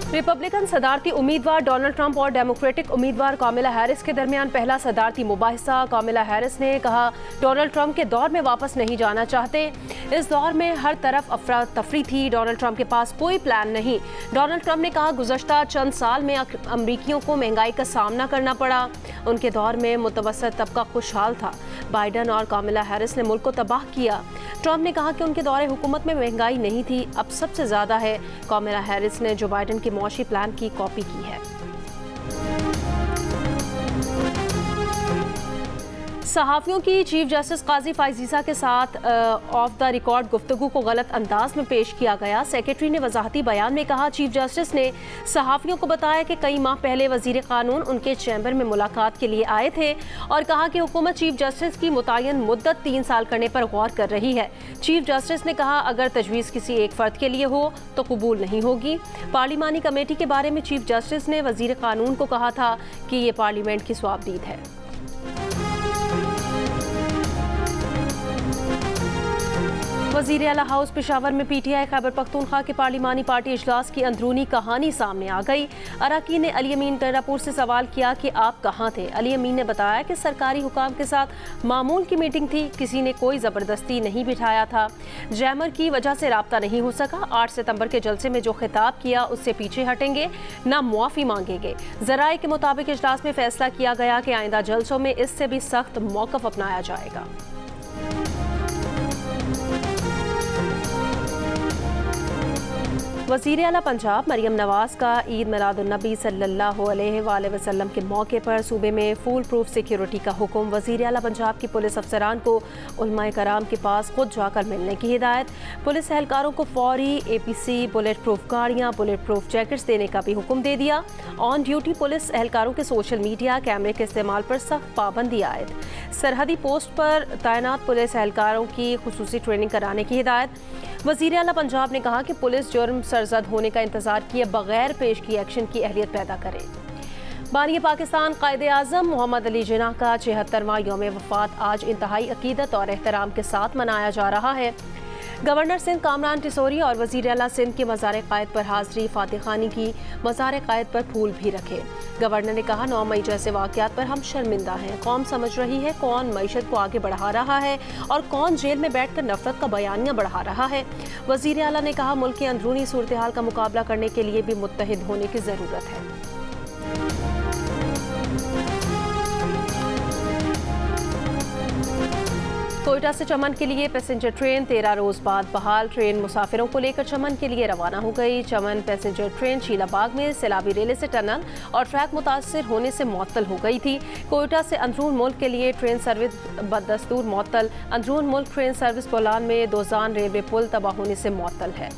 Republican सदारती उम्मीदवार Donald Trump और democratic उम्मीदवार कामिला हैरिस के दरमियान पहला सदारती मुबाहिसा। कामिला हैरिस ने कहा डोनाल्ड ट्रंप के दौर में वापस नहीं जाना चाहते। इस दौर में हर तरफ अफरा तफरी थी, डोनाल्ड ट्रंप के पास कोई प्लान नहीं। डोनाल्ड ट्रंप ने कहा गुज़श्ता चंद साल में अमरीकियों को महंगाई का सामना करना पड़ा। उनके दौर में मुतवस्सित तबका खुशहाल था। बाइडन और कामिला हैरिस ने मुल्क को तबाह किया। ट्रंप ने कहा कि उनके दौरे हुकूमत में महंगाई नहीं थी, अब सबसे ज़्यादा है। कामिला हैरिस ने जो बाइडन के मुआशी प्लान की कॉपी की है। सहाफ़ियों की चीफ जस्टिस काजी फाइजीसा के साथ ऑफ द रिकॉर्ड गुफ्तगू को गलत अंदाज में पेश किया गया। सेक्रेटरी ने वजाहती बयान में कहा चीफ जस्टिस ने सहाफ़ियों को बताया कि कई माह पहले वजीर कानून उनके चैम्बर में मुलाकात के लिए आए थे और कहा कि हुकूमत चीफ जस्टिस की मुतय्यन मुद्दत 3 साल करने पर गौर कर रही है। चीफ जस्टिस ने कहा अगर तजवीज़ किसी एक फ़र्द के लिए हो तो कबूल नहीं होगी। पार्लिमानी कमेटी के बारे में चीफ जस्टिस ने वजीर कानून को कहा था कि ये पार्लियामेंट की स्वाबदीद है। वज़ीर आला हाउस पेशावर में पीटीआई खैबर पख्तूनख्वा के पार्लिमानी पार्टी इजलास की अंदरूनी कहानी सामने आ गई। अरकान ने अली अमीन गंडापुर से सवाल किया कि आप कहाँ थे। अली अमीन ने बताया कि सरकारी हुकाम के साथ मामूल की मीटिंग थी, किसी ने कोई ज़बरदस्ती नहीं बिठाया था, जैमर की वजह से राब्ता नहीं हो सका। 8 सितंबर के जलसे में जो खिताब किया उससे पीछे हटेंगे, ना मुआफ़ी मांगेंगे। ज़राए के मुताबिक इजलास में फैसला किया गया कि आइंदा जलसों में इससे भी सख्त मौक़िफ़ अपनाया जाएगा। वज़ीर आला पंजाब मरियम नवाज़ का ईद मिलादुन्नबी सल्लल्लाहु अलैहि वसल्लम के मौके पर सूबे में फुल प्रूफ सिक्योरिटी का हुक्म। वज़ीर आला पंजाब की पुलिस अफसरान को उलमाए कराम के पास खुद जाकर मिलने की हिदायत। पुलिस एहलकारों को फौरी APC, बुलेट प्रूफ गाड़ियाँ, बुलेट प्रूफ जैकेट्स देने का भी हुक्म दे दिया। ऑन ड्यूटी पुलिस एहलकारों के सोशल मीडिया कैमरे के इस्तेमाल पर सख्त पाबंदी आयद। सरहदी पोस्ट पर तैनात पुलिस एहलकारों की खुसूसी ट्रेनिंग कराने की हिदायत। वज़ीर आला पंजाब ने कहा कि पुलिस जुर्म सरजद होने का इंतजार किए बगैर पेश की एक्शन की अहलियत पैदा करे। बानी पाकिस्तान कायद-ए-आज़म मोहम्मद अली जिन्नाह का 76वां यौम वफ़ात आज इंतहाई अकीदत और एहतराम के साथ मनाया जा रहा है। गवर्नर सिंध कामरान टिसोरी और वज़ीर आला सिंध के मज़ार क़ायद पर हाज़री, फातिह ख़ानी की, मज़ार क़ायद पर फूल भी रखे। गवर्नर ने कहा 9 मई जैसे वाक़यात पर हम शर्मिंदा हैं। कौम समझ रही है कौन मईशत को आगे बढ़ा रहा है और कौन जेल में बैठकर नफरत का बयानिया बढ़ा रहा है। वज़ीर आला ने कहा मुल्क की अंदरूनी सूरत हाल का मुकाबला करने के लिए भी मुत्तहिद होने की ज़रूरत है। कोयटा से चमन के लिए पैसेंजर ट्रेन 13 रोज़ बाद बहाल। ट्रेन मुसाफिरों को लेकर चमन के लिए रवाना हो गई। चमन पैसेंजर ट्रेन शीलाबाग में सैलाबी रेले से टनल और ट्रैक मुतासर होने से मुअत्तल हो गई थी। कोयटा से अंदरून मुल्क के लिए ट्रेन सर्विस बदस्तूर मुअत्तल। अंदरून मुल्क ट्रेन सर्विस बोलान में दोजान रेलवे पुल तबाह होने से मुअत्तल है।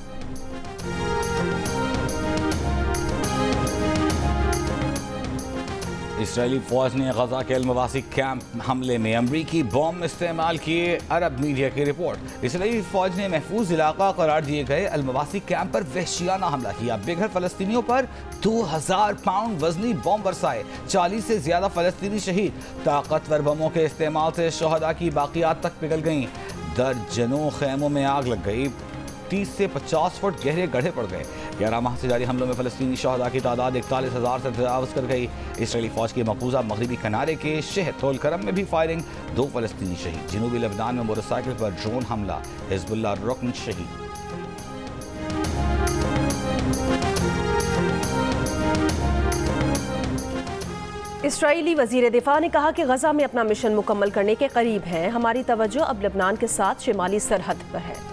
इसराइली फ़ौज ने गजा के अलमवासी कैंप हमले में अमरीकी बॉम्ब इस्तेमाल किए। अरब मीडिया की रिपोर्ट। इसराइली फ़ौज ने महफूज इलाका करार दिए गए अलमवासी कैंप पर वहशियाना हमला किया। बेघर फ़लस्तीनियों पर 2000 पाउंड वजनी बॉम्ब बरसाए। 40 से ज़्यादा फ़लस्तीनी शहीद। ताकतवर बमों के इस्तेमाल से शहदा की बाकियात तक पिघल गईं। दर्जनों खैमों में आग लग गई। 30 से 50 फुट गहरे गड्ढे पड़ गए। 11 माह से जारी हमलों में फ़लस्तीनी शहदा की तादाद 41,000 से तजावज़ कर गई। इसराइली फ़ौज के मकबूजा मगरबी किनारे के शहर तोल करम में भी फायरिंग। 2 फ़लस्तीनी शहीद। जनूबी लेबनान में मोटरसाइकिल पर ड्रोन हमला। हिज़्बुल्लाह रुकन शहीद। इसराइली वज़ीर दिफा ने कहा कि गजा में अपना मिशन मुकम्मल करने के करीब हैं। हमारी तवज्जो अब लेबनान के साथ शिमाली सरहद पर है।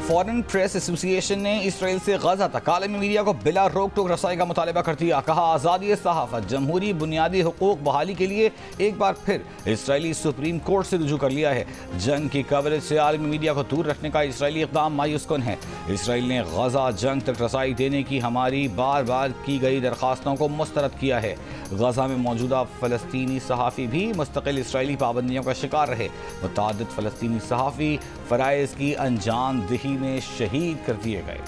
फॉरेन प्रेस एसोसिएशन ने इसराइल से गजा तक आलमी मीडिया को बिला रोक टोक रसाई का मुतालबा कर दिया। कहा आज़ादी सहाफ़त, जमहूरी बुनियादी हुकूक बहाली के लिए एक बार फिर इसराइली सुप्रीम कोर्ट से रुजू कर लिया है। जंग की कवरेज से आलमी मीडिया को दूर रखने का इसराइली इक़दाम मायूस कुन है। इसराइल ने गजा जंग तक रसाई देने की हमारी बार बार की गई दरख्वास्तों को मुस्तरद किया है। गजा में मौजूदा फ़लस्तीनी सहाफ़ी भी मुस्तकिल इसराइली पाबंदियों का शिकार रहे। मुतादिद फ़लस्तीनी सहाफ़ी फ़राइज़ की अंजामदही में शहीद कर दिए गए।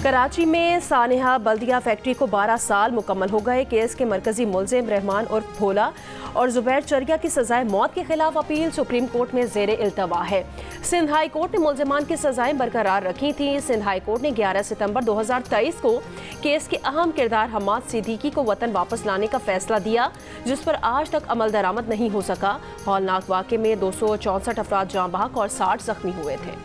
कराची में सानेहा बल्दिया फैक्ट्री को 12 साल मुकम्मल हो गए। केस के मरकजी मुलजिम रहमान उर्फ भोला और जुबैर चरिया की सजाए मौत के खिलाफ अपील सुप्रीम कोर्ट में जेर इल्तवा है। सिंध हाई कोर्ट ने मुलजिमान की सजाएं बरकरार रखी थी। सिंध हाई कोर्ट ने 11 सितंबर 2023 को केस के अहम किरदार हमाद सिद्दीकी को वतन वापस लाने का फैसला दिया, जिस पर आज तक अमल दरामद नहीं हो सका। हौलनाक वाक़े में 264 अफराद जाँ बहक और 60 जख्मी हुए थे।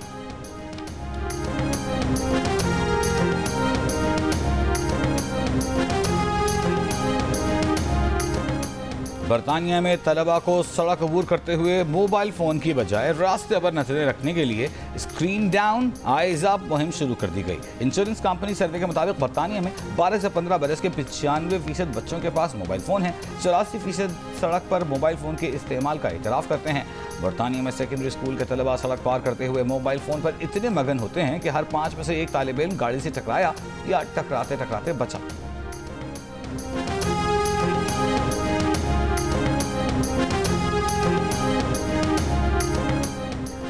बरतानिया में तलबा को सड़क अबूर करते हुए मोबाइल फ़ोन की बजाय रास्ते पर नजरें रखने के लिए स्क्रीन डाउन आइज अप मुहिम शुरू कर दी गई। इंश्योरेंस कंपनी सर्वे के मुताबिक बरतानिया में 12 से 15 बरस के 95% बच्चों के पास मोबाइल फ़ोन है। 84% सड़क पर मोबाइल फ़ोन के इस्तेमाल का इतराफ़ करते हैं। बरतानिया में सेकेंडरी स्कूल के तलबा सड़क पार करते हुए मोबाइल फ़ोन पर इतने मगन होते हैं कि हर 5 में से एक तालिब इल्म गाड़ी से टकराया या टकराते टकराते बचा।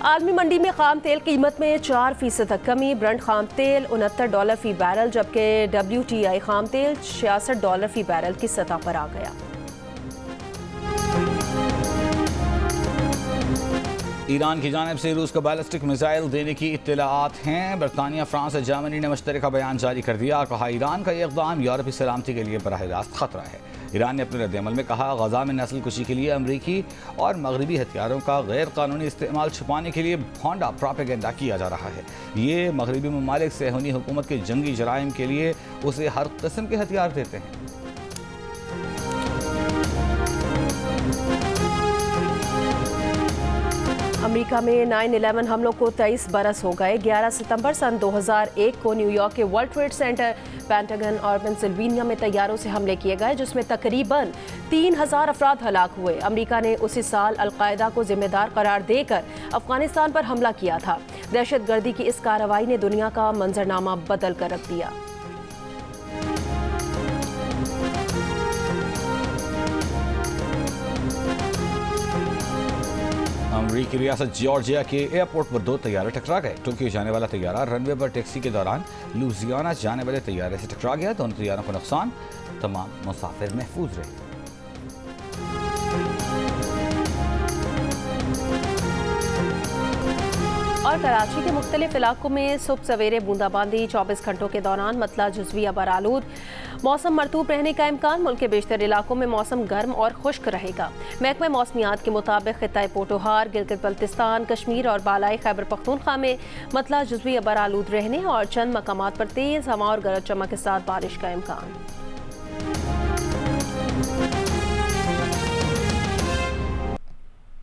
आलमी मंडी में खाम तेल कीमत में 4% तक कमी। ब्रंट खाम तेल $69 फी बैरल, जबकि WTI खाम तेल $66 फी बैरल की सतह पर आ गया। ईरान की जानिब से रूस को बैलिस्टिक मिसाइल देने की इत्तलाआत हैं। बरतानिया, फ्रांस और जर्मनी ने मुश्तरका बयान जारी कर दिया। कहा, ईरान का यह इक़दाम यूरोपी सलामती के लिए बराह रास्त खतरा है। ईरान ने अपने रद्द-ए-अमल में कहा, गजा में नस्ल कुशी के लिए अमरीकी और मगरबी हथियारों का गैर कानूनी इस्तेमाल छुपाने के लिए भोंडा प्रोपेगेंडा किया जा रहा है। ये मगरबी ममालिक सेहूनी हुकूमत के जंगी जराइम के लिए उसे हर किस्म के हथियार देते हैं। अमेरिका में 9/11 हमलों को 23 बरस हो गए। 11 सितंबर सन 2001 को न्यूयॉर्क के वर्ल्ड ट्रेड सेंटर, पेंटागन और पेंसिल्वेनिया में तैयारों से हमले किए गए, जिसमें तकरीबन 3000 अफराद हलाक हुए। अमेरिका ने उसी साल अलकायदा को जिम्मेदार करार देकर अफगानिस्तान पर हमला किया था। दहशतगर्दी की इस कार्रवाई ने दुनिया का मंजरनामा बदल कर रख दिया। अमरीकी रियासत जॉर्जिया के एयरपोर्ट पर 2 तैयारे टकरा गए। टोक्यो जाने वाला तैयारा रनवे पर टैक्सी के दौरान लुजियाना जाने वाले तैयारे से टकरा गया। दोनों तैयारों को नुकसान, तमाम मुसाफिर महफूज रहे। और कराची के मुख्तलिफ इलाकों में सुबह सवेरे बूंदाबांदी, 24 घंटों के दौरान मतला जुज़वी अबरालूद, मौसम मरतूब रहने का इम्कान। मुल्क के बेशतर इलाकों में मौसम गर्म और खुश्क रहेगा। महकमा मौसमियात के मुताबिक खित्ताए पोटोहार, गिलगित बल्तिस्तान, कश्मीर और बालाई खैबर पख्तूनख्वा में मतला जुज़वी अबरालूद रहने और चंद मकामात पर तेज़ हवा और गरज चमक के साथ बारिश का इम्कान।